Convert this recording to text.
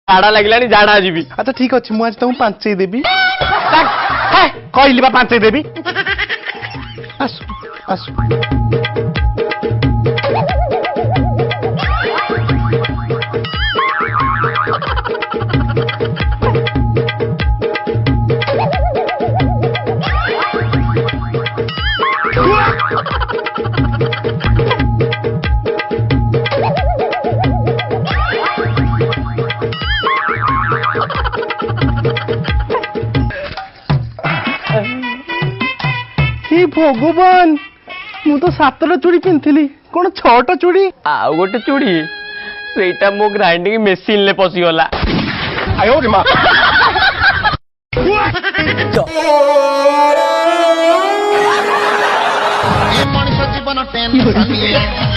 झाड़ा लगलानी झाड़ा जीवी। अच्छा ठीक अच्छे मुझे तुमको 5 देवी कहली 5 देवी आसु आसु भगवान मु तो 7टा चूड़ी पिंधली कौन 6टा चूड़ी आउ गोटे चूड़ी सेटा मो ग्राइंडिंग मशीन ले पसी गला। आयो रे मां मनुष्य जीवन टेंशन